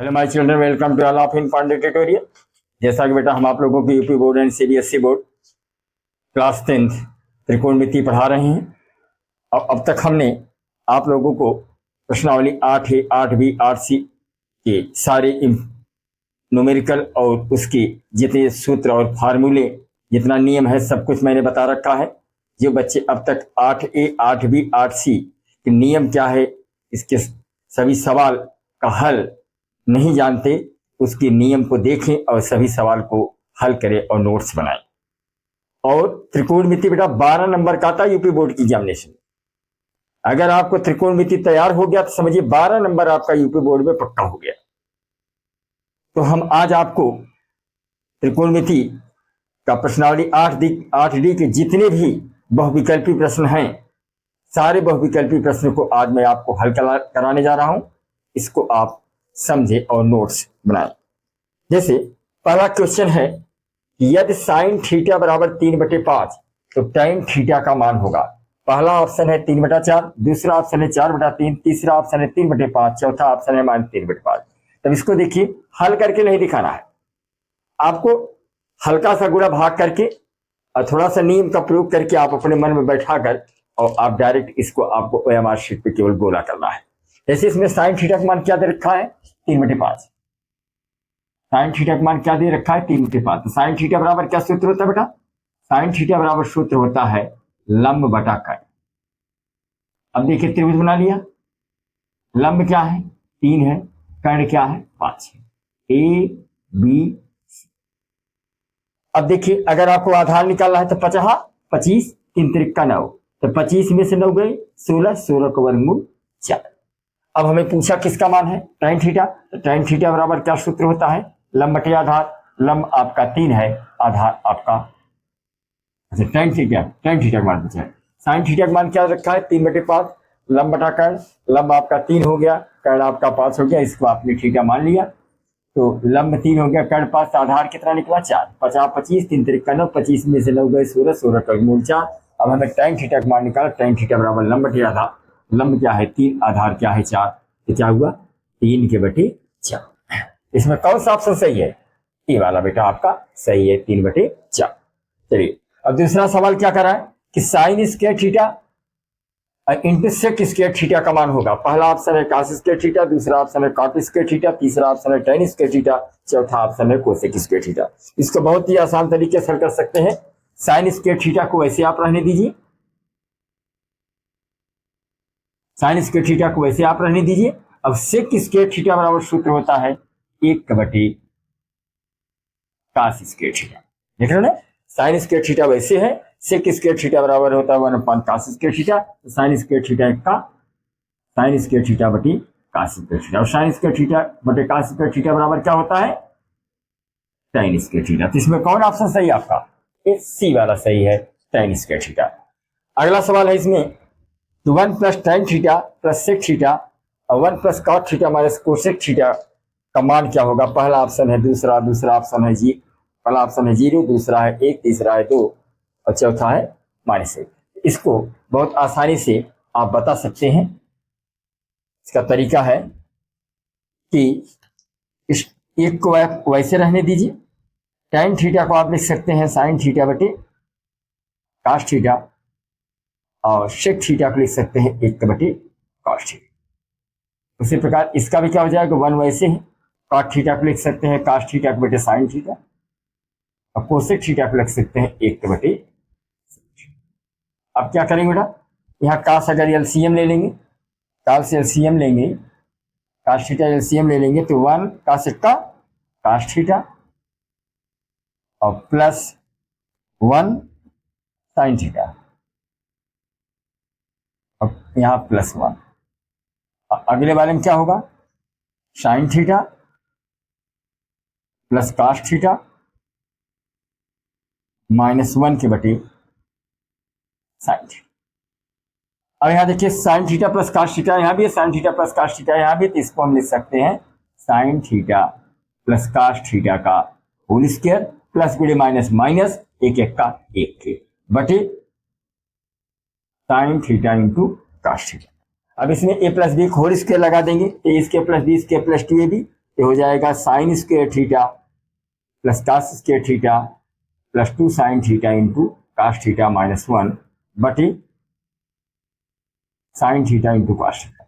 Hello my children, welcome to all of in Pandey tutorial. जैसा कि बेटा हम आप लोगों को UP board and CBSE board class 10 त्रिकोणमिति पढ़ा रहे हैं और अब तक हमने आप लोगों को प्रश्नावली 8A, 8B, 8C के सारे न्यूमेरिकल और उसके जितने सूत्र और फार्मूले, जितना नियम है, सब कुछ मैंने बता रखा है। जो बच्चे अब तक 8A, 8B, 8C के नियम क्या है, इसके सभी सवाल का हल नहीं जानते, उसके नियम को देखें और सभी सवाल को हल करें और नोट्स बनाएं। और त्रिकोणमिति बेटा 12 नंबर का था यूपी बोर्ड की एग्जामिनेशन। अगर आपको त्रिकोणमिति तैयार हो गया तो समझिए 12 नंबर आपका यूपी बोर्ड में पक्का हो गया। तो हम आज आपको त्रिकोणमिति का प्रश्नावली 8D के जितने भी बहुविकल्पी प्रश्न हैं, सारे बहुविकल्पी प्रश्न को आज मैं आपको हल कराने जा रहा हूं। इसको आप समझे और नोट्स बनाए। जैसे पहला क्वेश्चन है कि यदि साइन थीटा बराबर 3/5 तो टैन थीटा का मान होगा। पहला ऑप्शन है 3/4, दूसरा ऑप्शन है 4/3, तीसरा ऑप्शन है 3/5, चौथा ऑप्शन है -3/5। तब इसको देखिए, हल करके नहीं दिखाना है आपको, हल्का सा गुणा भाग करके और थोड़ा सा नियम का प्रयोग करके आप अपने मन में बैठा कर और आप डायरेक्ट इसको आपको OMR शीट पे केवल गोला करना है। जैसे इसमें साइन थीटा का मान क्या दे रखा है, 3/5। साइन थीटा का मान क्या दे रखा है, 3/5। तो साइन थीटा बराबर क्या सूत्र होता है बेटा, साइन थीटा बराबर सूत्र होता है लंब बटा कर्ण। अब देखिए त्रिभुज बना लिया, लंब क्या है 3 है, कर्ण क्या है 5 है, A B C। अब देखिए अगर आपको आधार निकालना है तो 25, 3 त्रिक 9, तो 25 में से 9 गए 16, 16 का वर्गमूल 4। अब हमें पूछा किसका मान है, tan थीटा। तो tan थीटा बराबर क्या सूत्र होता है, लंब बटे आधार। लंब आपका 3 है, आधार आपका, अच्छा tan थीटा का मान पूछा है। sin थीटा का मान क्या रखा है, 3/5, लंब बटा कर्ण। लंब आपका 3 हो गया, कर्ण आपका 5 हो गया, इसको आपने थीटा मान लिया। तो लंब 3 हो गया, कर्ण 5, आधार कितना निकला 4। 50, 25, 3 त्रिक 9, 25 में से 9 गए 16, 16 का वर्गमूल 4। अब हमें tan थीटा का मान निकाला, tan थीटा बराबर लंब बटे आधार। लंब क्या है 3, आधार क्या है 4, तो क्या हुआ 3/4। इसमें कौन सा ऑप्शन सही है, ये वाला बेटा आपका सही है, 3/4। चलिए अब दूसरा सवाल क्या करा है कि sine square theta into sec square theta का मान होगा। पहला ऑप्शन है cos स्क्वायर थीटा, दूसरा ऑप्शन है cot स्क्वायर थीटा, तीसरा ऑप्शन है tan स्क्वायर थीटा, चौथा ऑप्शन है कोसेक स्क्वायर थीटा। इसको बहुत ही आसान तरीके से हल कर सकते हैं। साइन स्क्वायर थीटा को वैसे आप रहने दीजिए, साइन स्क्वायर थीटा को वैसे आप रहने दीजिए। अब सेक स्क्वायर थीटा बराबर सूत्र होता है 1/cos स्क्वायर थीटा। देख रहे हो ना, साइन स्क्वायर थीटा वैसे है, सेक स्क्वायर थीटा बराबर होता है 1/cos square theta. Sine square theta का साइन स्क्वायर थीटा बटी cos स्क्वायर थीटा, और साइन स्क्वायर थीटा बटे cos स्क्वायर थीटा बराबर क्या होता है, tan स्क्वायर थीटा। तो इसमें कौन ऑप्शन सही है आपका, ये C वाला सही है, tan स्क्वायर थीटा। अगला सवाल है इसमें, तो 1 + tan theta plus sec theta और 1 + cot theta minus cosec theta का मान क्या होगा। पहला ऑप्शन है दूसरा ऑप्शन है जी, पहला ऑप्शन है 0, दूसरा है 1, तीसरा है 2 और चौथा है -1। इसको बहुत आसानी से आप बता सकते हैं। इसका तरीका है कि इस एक को आप वैसे रहने दीजिए, tan थीटा को आप लिख सकते हैं sin थीटा बटे cos थीटा, और sec थीटा को लिख सकते हैं 1/cos थीटा। उसी प्रकार इसका भी क्या हो जाएगा, 1 वैसे है, cot थीटा को लिख सकते हैं cos थीटा को बटे sin थीटा, और कोसेक थीटा को लिख सकते हैं 1/। अब क्या करेंगे बेटा, यहाँ cos अगर एलसीएम ले लेंगे, cos से एलसीएम लेंगे, cos थीटा एलसीएम ले लेंगे तो 1 cos का cos थीटा और प्लस 1 sin थीटा, अब यहाँ +1। अगले वाले में क्या होगा, sin theta plus cos theta -1 के बटे sin थीटा। अब यहाँ देखिए sin theta plus cos theta, यहाँ भी है sin theta plus cos theta, यहाँ भी, तो इसको हम लिख सकते हैं sin theta plus cos theta का होल स्क्वायर प्लस गुणे माइनस माइनस 1 1 का 1 के बटे sin theta into cos theta. अब इसमें a + b होल स्क्वायर लगा देंगे, a² + b² + 2ab, ये हो जाएगा sine square theta plus cos square theta plus 2 sine theta into cos theta minus 1 बटे sine theta into cos theta.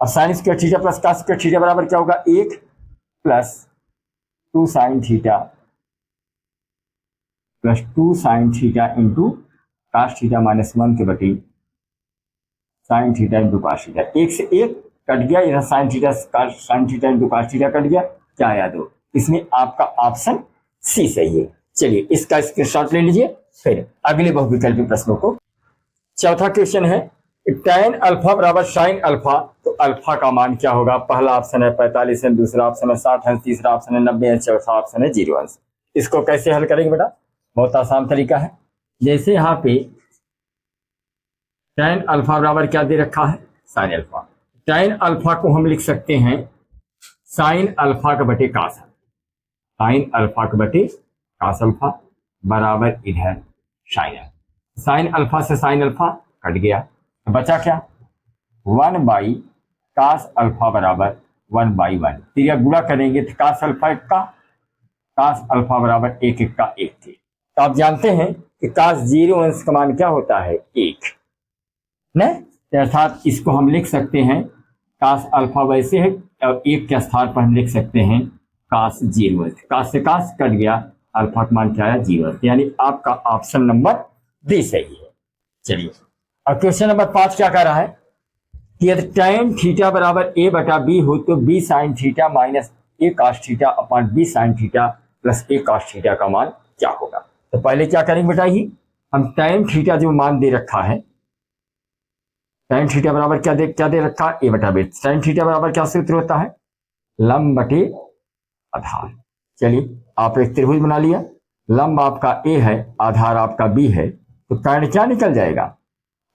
और sine square theta plus cos square theta बराबर क्या होगा, 1 plus 2 sine theta plus 2 sine theta into cos theta minus 1 के बटे sine theta into cos theta. 1 से 1 cut गया, इधर sine theta into cos theta cut गया, क्या आया 2। इसमें आपका ऑप्शन सी सही है। चलिए इसका स्क्रीनशॉट ले लीजिए, फिर अगले बहुविकल्पी प्रश्नों को। चौथा क्वेश्चन है tan अल्फा बराबर साइन अल्फा, तो अल्फा का मान क्या होगा। पहला ऑप्शन है 45 अंश, दूसरा ऑप्शन है 60 अंश, तीसरा ऑप्शन है 90 अंश, चौथा ऑप्शन है 0 अंश। इसको कैसे हल करेंगे बेटा, बहुत आसान तरीका है। जैसे यहाँ पे tan अल्फा बराबर क्या दे रखा है, साइन अल्फा। tan अल्फा को हम लिख सकते हैं साइन अल्फा का बटे कास, साइन अल्फा का बटे कास अल्फा बराबर इधर साइन अल्फा से साइन अल्फा कट गया, तो बचा क्या 1 बाई कास अल्फा बराबर 1 बाई 1। फिर यह गुणा करेंगे तो कास अल्फा 1 का, कास अल्फा बराबर 1 1 का 1 थे। तो आप जानते हैं कि कास 0 अंश का मान क्या होता है 1 न, अर्थात इसको हम लिख सकते हैं कास अल्फा वैसे है और 1 के स्थान पर हम लिख सकते हैं कास 0 अंश। कास से कास कट गया, अल्फा का मान क्या है 0 अंश, यानी आपका ऑप्शन नंबर डी सही है। चलिए अब क्वेश्चन नंबर 5 क्या कह रहा है कि यदि tan थीटा बराबर a बटा b हो तो b sine theta minus a cos theta upon b sign theta plus a cos theta का मान क्या होगा। तो पहले क्या करेंगे बेटा, ही हम tan थीटा जो मान दे रखा है, tan थीटा बराबर क्या दे रखा है a बटा b। tan थीटा बराबर क्या सूत्र होता है, लंब बटे आधार। चलिए आप एक त्रिभुज बना लिया, लंब आपका a है, आधार आपका b है, तो कर्ण क्या निकल जाएगा,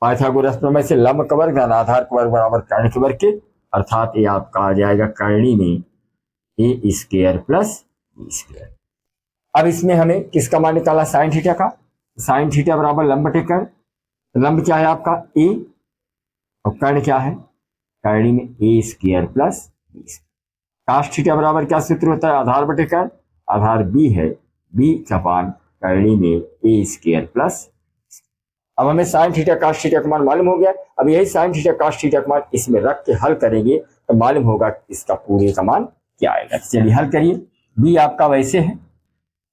पाइथागोरस प्रमेय से लंब का वर्ग आधार का वर्ग बराबर कर्ण के वर्ग के, अर्थात ये आपका आ जाएगा कर्णी में a square plus b square. अब इसमें हमें किसका मान निकाला, साइन थीटा का। साइन थीटा बराबर लंब बटे कर्ण, लंब क्या है आपका a और कर्ण क्या है, कर्णी में a square plus b square. Cos theta बराबर क्या सूत्र होता है, आधार बटे कर्ण, आधार b है, b सपान कर्णी में a स्क्वायर प्लस। अब हमें साइन थीटा कास थीटा का मान मालूम हो गया। अब यही साइन थीटा कास थीटा का मान इसमें रख के हल करेंगे तो मालूम होगा इसका पूरे का मान क्या आएगा। चलिए हल करिए। b आपका वैसे है,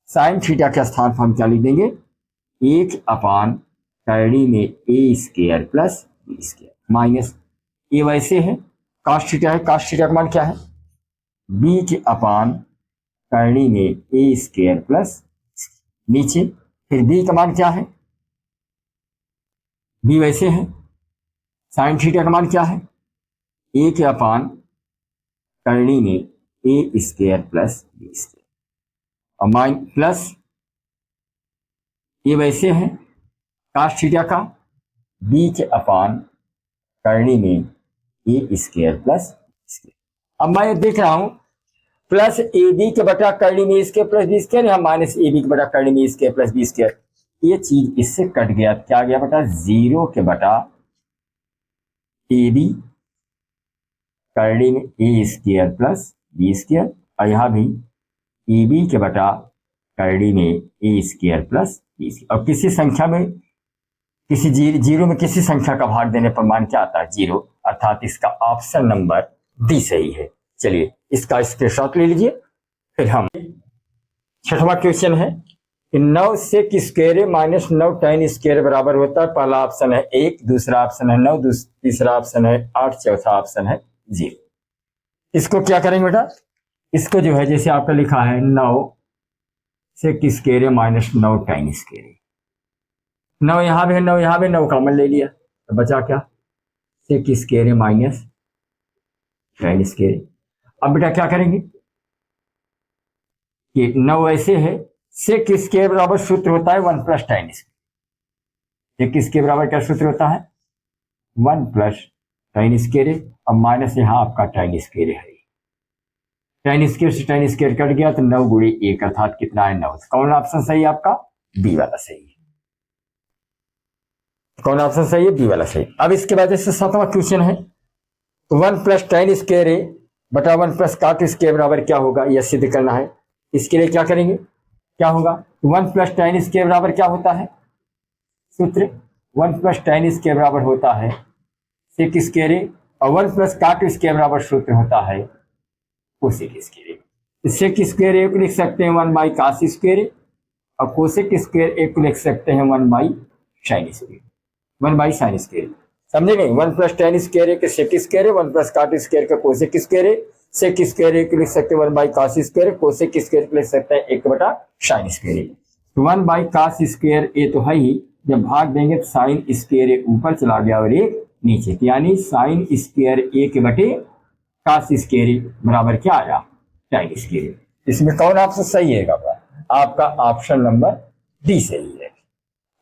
साइन थीटा के स्थान पर हम क्या लिख देंगे 1 अपान कर्णी में a square plus b square minus a वैसे है, कास थीटा है, कास थीटा का मान क्या है b के अपान कर्णी में a स्क्वायर प्लस नीचे, फिर b का मान क्या है, b वैसे है, साइन थीटा का मान क्या है 1 के अपान कर्णी में a square plus b square और माइन प्लस ये वैसे है, कास थीटा का b के अपान कर्णी में a स्क्वायर प्लस स्क्वायर। अब मैं ये देख रहा हूं प्लस ए बी के बटा कर्णी में स्क्वायर प्लस बी स्क्वायर, या माइनस ए बी के बटा कर्णी में स्क्वायर प्लस बी स्क्वायर, ये चीज इससे कट गया, क्या गया बेटा 0 के बटा ए बी कर्णी में ए स्क्वायर प्लस बी स्क्वायर, और यहां भी ए बी के बटा कर्णी में ए स्क्वायर प्लस बी स्क्वायर। और किसी संख्या में किसी जीरो में किसी संख्या का भाग देने पर मान क्या आता है 0, अर्थात इसका ऑप्शन नंबर डी सही है। चलिए इसका स्क्रीनशॉट ले लीजिए। फिर हम छठवां क्वेश्चन है 9 sec square minus 9 tan square बराबर होता है। पहला ऑप्शन है 1, दूसरा ऑप्शन है 9, तीसरा ऑप्शन है 8, चौथा ऑप्शन है 0। इसको क्या करेंगे बेटा, इसको जो है जैसे आपका लिखा है 9 sec square minus 9 tan square, 9 यहां भी है, 9 यहां भी, 9 कॉमन ले लिया तो बचा क्या sec square minus tan square. अब बेटा क्या करेंगे कि 9 ऐसे है, सेक स्क्वायर बराबर सूत्र होता है 1 plus tan square. Sec square बराबर क्या सूत्र होता है 1 प्लस tan स्क्वायर, अब माइनस यहाँ आपका tan स्क्वायर है, tan स्क्वायर से tan स्क्वायर कट गया तो 9 गुणे 1 अर्थात कितना है 9। कौन ऑप्शन सही है आपका, बी वाला सही है। कौन ऑप्शन सही है, बी वाला सही। अब इसके बाद जैसे 7वां क्वेश्चन है 1 प्लस tan स्क्वायर बटा 1 प्लस काट स्क्वायर बराबर क्या होगा, यह सिद्ध करना है। इसके लिए क्या करेंगे, क्या होगा, 1 प्लस tan स्क्वायर बराबर क्या होता है, सूत्र 1 प्लस tan स्क्वायर बराबर होता है सेक स्क्वायर ए, और 1 प्लस काट स्क्वायर बराबर सूत्र होता है cosec square A. Sec square A को लिख सकते हैं 1 बाई कास स्क्वायर ए, और कोसेक स्क्वायर ए को लिख सकते हैं 1 by sine square, 1 by sine square. समझे नहीं, 1 प्लस tan स्क्वायर ए के sec square A, 1 plus cot square का cosec square A, sec square A को लिख सकते हैं 1 by cos square A, cosec square को लिख सकते हैं 1 बटा साइन स्क्वायर ए। तो 1 बाई कास स्क्वायर ए तो है ही, जब भाग देंगे तो साइन स्क्वायर ए ऊपर चला गया और एक नीचे, यानी साइन स्क्वायर ए के बटे कास स्क्वायर ए बराबर क्या आया, tan स्क्वायर ए। इसमें कौन ऑप्शन सही है, आपका ऑप्शन नंबर डी सही है।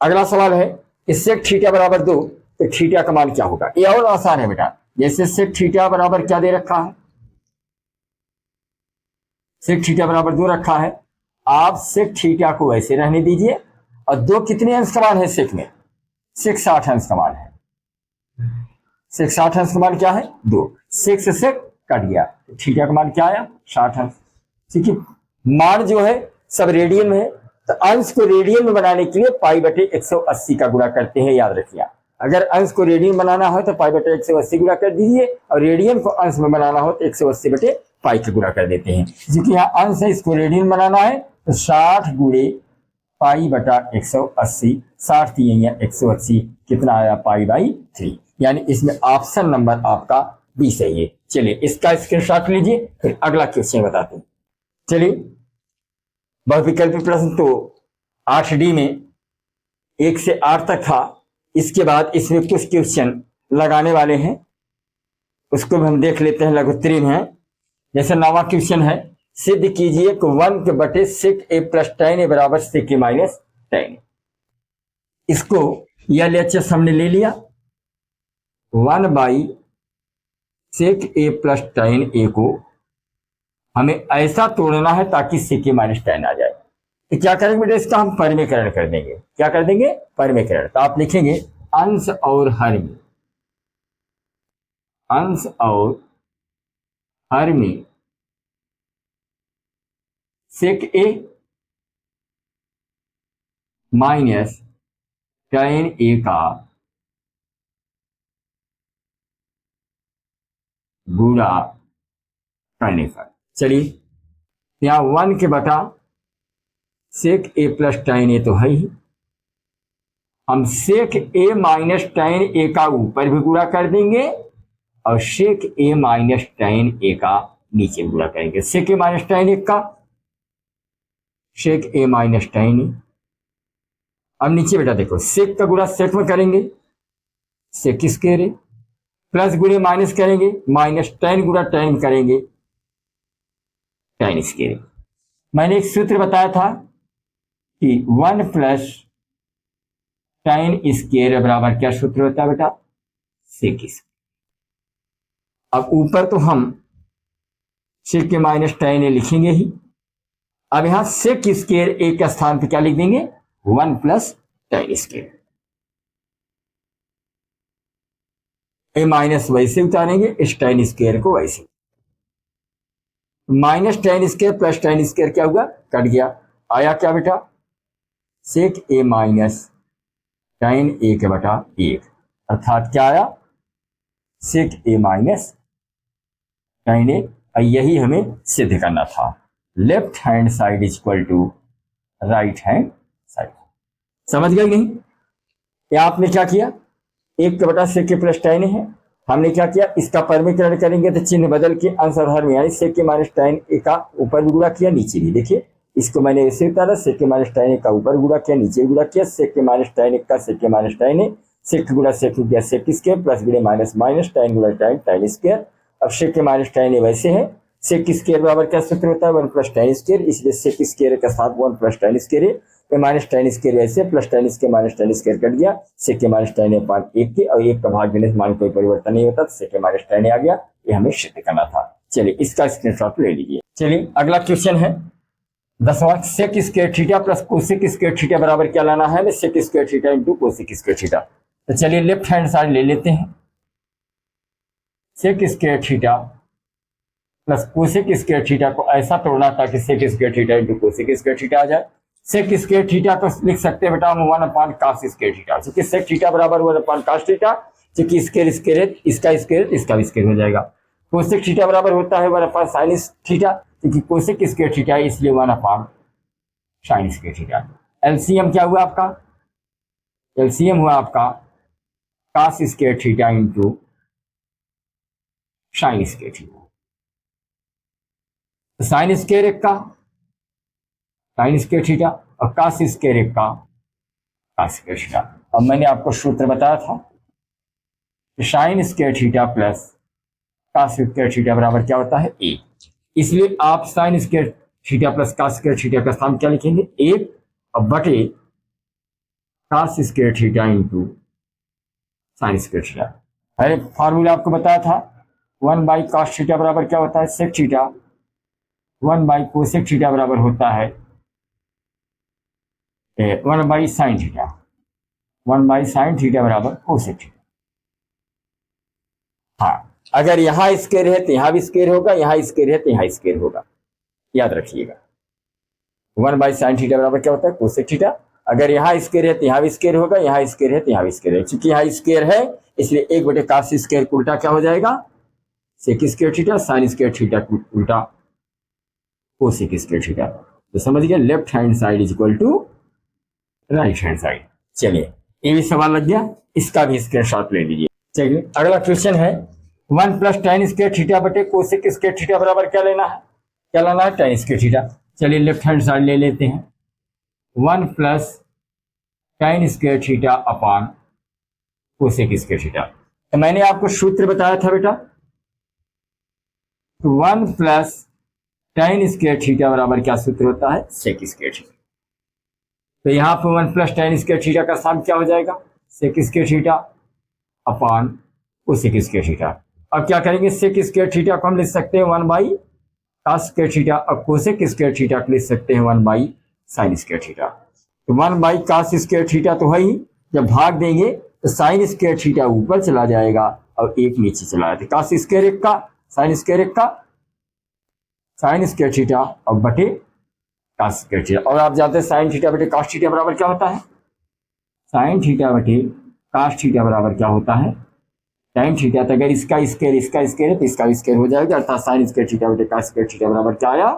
अगला सवाल है, इससे थीटा बराबर 2, तो थीटा का मान क्या होगा। ये और आसान है बेटा, जैसे सेक थीटा बराबर क्या दे रखा है, सेक थीटा बराबर 2 रखा है, आप सेक थीटा को वैसे रहने दीजिए, और 2 कितने अंश का मान है सेक में, सेक 60 अंश का मान है, सेक 60 अंश का मान क्या है 2, सेक से सेक कट गया, थीटा का मान क्या आया 60 अंश। ठीक है, मान जो है सब रेडियन में है, तो अंश को रेडियन में बनाने के लिए पाई बटे 180 का गुणा करते हैं, याद रखिए। अगर अंश को रेडियन बनाना हो तो पाई बटे 180 गुणा कर दीजिए, और रेडियन को अंश में बनाना हो तो 180 बटे पाई का गुणा कर देते हैं। क्योंकि यहाँ अंश है, इसको रेडियन बनाना है, तो 60 गुणे पाई बटा 180, 60 दिए 180, कितना आया पाई बाई 3, यानी इसमें ऑप्शन नंबर आपका बी सही है। चलिए इसका स्क्रीनशॉट लीजिए, फिर अगला क्वेश्चन बताते हैं। चलिए बहुविकल्पी प्रश्न तो 8D में 1 से 8 तक था, इसके बाद इसमें कुछ क्वेश्चन लगाने वाले हैं, उसको भी हम देख लेते हैं, लघुत्तरी में है। जैसे 9वां क्वेश्चन है, सिद्ध कीजिए कि 1 के बटे सेक ए प्लस tan ए बराबर सेक ए माइनस tan। इसको यह लेक्चर हमने ले लिया, 1 by sec A plus tan A को हमें ऐसा तोड़ना है ताकि सेक ए माइनस tan आ जाए। तो क्या करेंगे बेटा, इसका हम परिमेयकरण कर देंगे। क्या कर देंगे, परिमेयकरण। तो आप लिखेंगे अंश और हर में, अंश और हर में सेक ए माइनस tan ए का गुणा करने पर। चलिए यहाँ 1 के बटा सेक ए प्लस tan ए तो है ही, हम सेक ए माइनस tan ए का ऊपर भी गुणा कर देंगे, और सेक ए माइनस tan ए का नीचे गुणा करेंगे। सेक ए माइनस tan ए का सेक ए माइनस tan ए। अब नीचे बेटा देखो, सेक का गुणा सेक में करेंगे, सेक स्क्वायर ए, प्लस गुणे माइनस करेंगे, माइनस tan गुणा tan में करेंगे, tan स्क्वायर। मैंने एक सूत्र बताया था कि 1 प्लस tan स्क्वायर बराबर क्या सूत्र होता है बेटा, सेक स्क्वायर। अब ऊपर तो हम सेक के माइनस tan ए लिखेंगे ही, अब यहां सेक स्क्वायर ए के स्थान पे क्या लिख देंगे, 1 प्लस tan स्क्वायर। ए माइनस वैसे उतारेंगे, इस tan स्क्वायर को वैसे, minus tan square plus tan square क्या हुआ, कट गया, आया क्या बेटा, सेक ए माइनस tan ए के बटा 1, अर्थात क्या आया, सेक ए माइनस tan ए। यही हमें सिद्ध करना था, left hand side is equal to right hand side. समझ गए नहीं, या आपने क्या किया, 1 के बटा सेक ए प्लस tan ए है, हमने क्या किया, इसका परिमेयकरण करेंगे तो चिन्ह बदल के अंश और हर में, यानी सेक के माइनस tan ए का ऊपर भी गुणा किया, नीचे भी। देखिए इसको मैंने ऐसे उतारा, सेक के माइनस tan ए का ऊपर गुणा किया, नीचे गुणा किया, सेक के माइनस tan ए का सेक के माइनस tan ए, सेक गुणा सेक गया सेक स्क्वायर, प्लस गुणे माइनस माइनस, tan गुणा tan स्क्वायर। अब सेक के माइनस tan ए वैसे है, सेक स्क्वायर बराबर क्या सूत्र होता है, 1 प्लस tan स्क्वायर, इसलिए सेक स्क्वायर के साथ 1 प्लस tan स्क्वायर है, माइनस tan स्क्वायर ऐसे, plus tan square minus tan square cut गया, सेक के माइनस tan ए पार्ट 1 के, और 1 का भाग देने से मान कोई परिवर्तन नहीं होता, सेक के माइनस tan ए आ गया, ये हमें सिद्ध करना था। चलिए इसका स्क्रीनशॉट ले लीजिए। चलिए अगला क्वेश्चन है 10वां, sec square theta plus cosec square theta बराबर क्या लाना है, sec square theta into cosec square theta. तो चलिए लेफ्ट हैंड साइड ले लेते हैं, sec square theta plus cosec square theta को ऐसा तोड़ना ताकि sec square theta into cosec square theta आ जाए। सेक स्क्वायर थीटा को लिख सकते हैं बेटा हम 1 cos स्क्वायर थीटा, क्योंकि सेक थीटा बराबर 1 cos थीटा, क्योंकि स्क्वायर स्क्वायर है, इसका स्क्वायर इसका भी स्क्वायर हो जाएगा। कोसेक थीटा बराबर होता है 1 sin थीटा, क्योंकि कोसेक स्क्वायर थीटा है इसलिए 1 sin स्क्वायर थीटा। एलसीएम क्या हुआ आपका? एलसीएम हुआ आपका cos square theta into sin square theta. Sine square एक का साइन स्क्वायर थीटा और कास स्क्वायर एक का कास स्क्वायर थीटा। अब मैंने आपको सूत्र बताया था कि sine square theta plus cos square theta बराबर क्या होता है? 1। इसलिए आप sine square theta plus cos square theta का स्थान क्या लिखेंगे? 1 और बटे cos square theta into sine square theta. अरे फॉर्मूला आपको बताया था 1/cos थीटा बराबर क्या होता है? Sec theta. 1/कोसेक थीटा बराबर होता है 1/sin थीटा। 1/sin थीटा बराबर कोसेक थीटा। हाँ, अगर यहां स्क्वायर है तो यहां भी स्क्वायर होगा, यहां स्क्वायर है तो यहां स्क्वायर होगा, याद रखिएगा। 1/sin थीटा बराबर क्या होता है? Cosec theta. अगर यहाँ स्क्वायर है तो यहाँ भी स्क्वायर होगा, यहाँ स्क्वायर है तो यहाँ भी स्क्वायर है। चूंकि यहाँ स्क्वायर है इसलिए 1/cos स्क्वायर उल्टा क्या हो जाएगा? Sec square theta. Sine square theta उल्टा कोसेक स्क्वायर थीटा। तो समझ गया, left hand side is equal to right hand side. चलिए ये भी सवाल लग गया, इसका भी स्क्रीनशॉट ले लीजिए। चलिए अगला क्वेश्चन है 1 + tan स्क्वायर थीटा बटे कोसेक स्क्वायर थीटा बराबर क्या लेना है? क्या लाना है? tan square theta. चलिए लेफ्ट हैंड साइड ले लेते हैं। 1 + tan square theta upon cosec square theta. तो मैंने आपको सूत्र बताया था बेटा, 1 + tan स्क्वायर थीटा बराबर क्या सूत्र होता है? Sec square theta. तो यहाँ पर 1 + tan स्क्वायर थीटा का सम क्या हो जाएगा? Sec square theta upon cosec square theta. अब क्या करेंगे? सेक स्क्वायर थीटा को हम लिख सकते हैं 1/cos स्क्वायर थीटा और कोसेक स्क्वायर थीटा को लिख सकते हैं 1/sin स्क्वायर थीटा। तो 1/cos स्क्वायर थीटा तो है ही, जब भाग देंगे तो साइन स्क्वायर थीटा ऊपर चला जाएगा और एक नीचे चला जाएगा। cos स्क्वायर एक का, साइन स्क्वायर एक का, साइन स्क्वायर थीटा और बटे cos स्क्वायर थीटा। और आप जानते हैं साइन थीटा बटे cos थीटा बराबर क्या होता है? साइन थीटा बटे cos थीटा बराबर क्या होता है? tan theta. तो अगर इसका स्क्वायर है तो इसका स्क्वायर हो जाएगा, अर्थात साइन स्क्वायर थीटा बटे cos स्क्वायर थीटा बराबर क्या आया?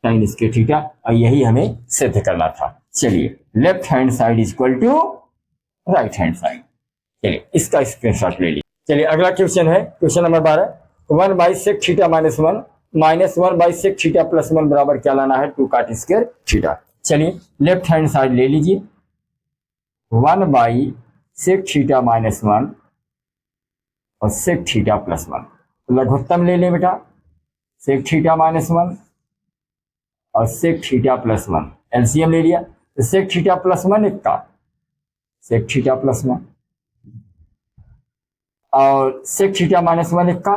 tan square theta. और यही हमें सिद्ध करना था। चलिए left hand side is equal to right hand side. चलिए इसका स्क्रीनशॉट ले लीजिए। चलिए अगला क्वेश्चन है question number 12। 1/sec theta -1 -1/sec theta +1 बराबर क्या लाना है? 2 cot स्क्वायर थीटा। चलिए लेफ्ट हैंड साइड ले लीजिए। 1/sec थीटा -1 और sec थीटा +1। लघुत्तम ले लें बेटा, sec थीटा -1 और sec थीटा +1। एलसीएम ले लिया तो sec थीटा +1 एक का sec थीटा +1 और sec थीटा -1 एक का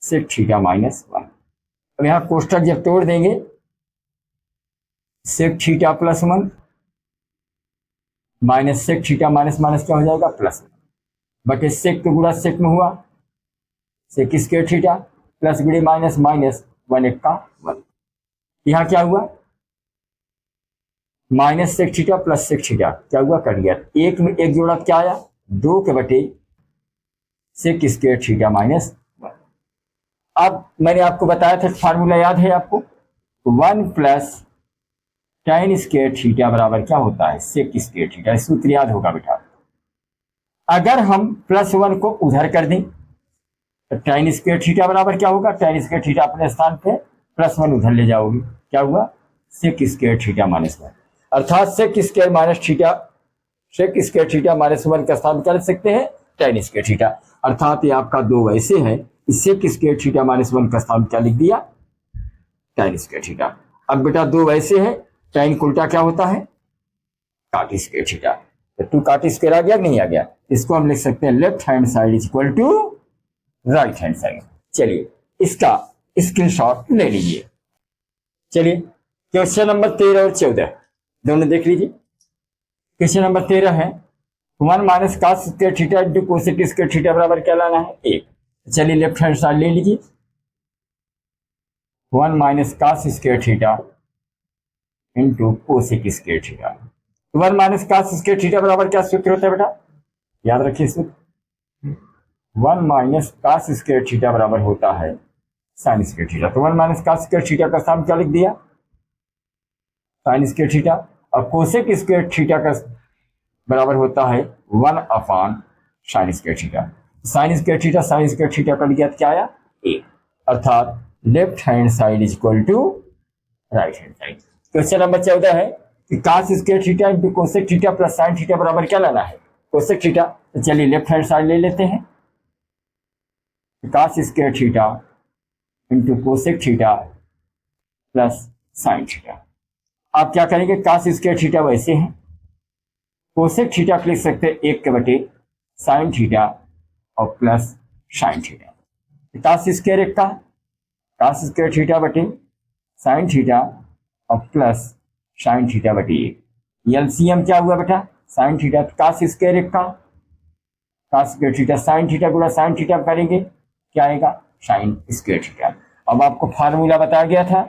sec थीटा -1। अब यहां कोष्टक जब तोड़ देंगे sec theta +1 minus sec theta minus minus क्या हो जाएगा? +1 बटे sec तो गुणा sec में हुआ sec स्क्वायर थीटा प्लस गुणे माइनस माइनस 1 एक का 1। यहां क्या हुआ? Minus sec theta plus sec theta क्या हुआ? कट गया। एक में एक जोड़ा क्या आया? 2 के बटे sec स्क्वायर थीटा -1। अब मैंने आपको बताया था फार्मूला याद है आपको? 1 + tan स्क्वायर थीटा बराबर क्या होता है? sec square theta. सूत्र याद होगा बेटा। अगर हम +1 को उधर कर दें तो tan स्क्वायर थीटा बराबर क्या होगा? tan स्क्वायर थीटा अपने स्थान पे, +1 उधर ले जाओगे, क्या हुआ? sec square theta -1। अर्थात sec स्क्वायर थीटा -1 का स्थान क्या लिख सकते हैं? tan square theta. अर्थात ये आपका 2 वैसे है, sec स्क्वायर थीटा -1 का स्थान क्या लिख दिया? tan square theta. अब बेटा 2 वैसे है, tan को उल्टा क्या होता है? cot square theta. तो 2 cot स्क्वायर आ गया नहीं आ गया? इसको हम लिख सकते हैं left hand side is equal to right hand side. चलिए इसका स्क्रीनशॉट ले लीजिए। चलिए क्वेश्चन नंबर 13 और 14 दोनों देख लीजिए। क्वेश्चन नंबर 13 है 1 - cos square theta into cosec square theta बराबर क्या लाना है? 1। चलिए लेफ्ट हैंड साइड ले लीजिए, 1 minus cos square theta into cosec square theta. 1 minus cos square theta बराबर क्या सूत्र होता है बेटा, याद रखिए सूत्र, 1 माइनस cos स्क्वायर थीटा बराबर होता है साइन स्क्वायर थीटा। तो 1 माइनस cos स्क्वायर थीटा का साम क्या लिख दिया, साइन स्क्वायर थीटा, और कोसेक स्क्वायर थीटा का बराबर होता है 1 upon sine square theta. Sine square theta sine square theta का लिया क्या आया, ए, अर्थात left hand side is equal to right hand side. Question number 14 है कि cos square theta into cosec theta plus sine theta बराबर क्या लाना है, कोसेक थीटा। तो चलिए लेफ्ट हैंड साइड ले लेते हैं, cos square theta into cosec theta plus sine theta. आप क्या करेंगे, cos स्क्वायर थीटा वैसे है, कोसेक थीटा लिख सकते हैं 1 के बटे साइन थीटा और plus sine theta. cos square एक का, cos स्क्वायर थीटा बटे साइन थीटा और प्लस साइन थीटा बटे 1। एलसीएम क्या हुआ बेटा, साइन थीटा, cos स्क्वायर एक का, cos square theta sine theta गुणा साइन थीटा करेंगे क्या आएगा, साइन स्क्वायर थीटा। अब आपको फार्मूला बताया गया था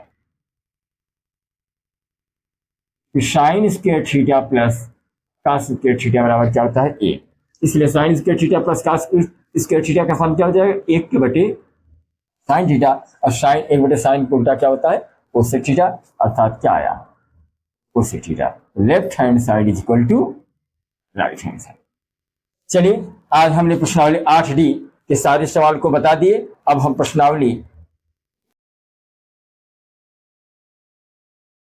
कि sine square theta plus cos square theta बराबर क्या होता है, 1। इसलिए sign square theta plus cos square theta का फॉर्म क्या हो जाएगा, 1 के बटे साइन थीटा, और साइन 1 बटे साइन को उल्टा क्या होता है, कोसेक थीटा, अर्थात क्या आया, cosec theta. Left hand side is equal to right hand side. चलिए आज हमने प्रश्नावली 8D के सारे सवाल को बता दिए। अब हम प्रश्नावली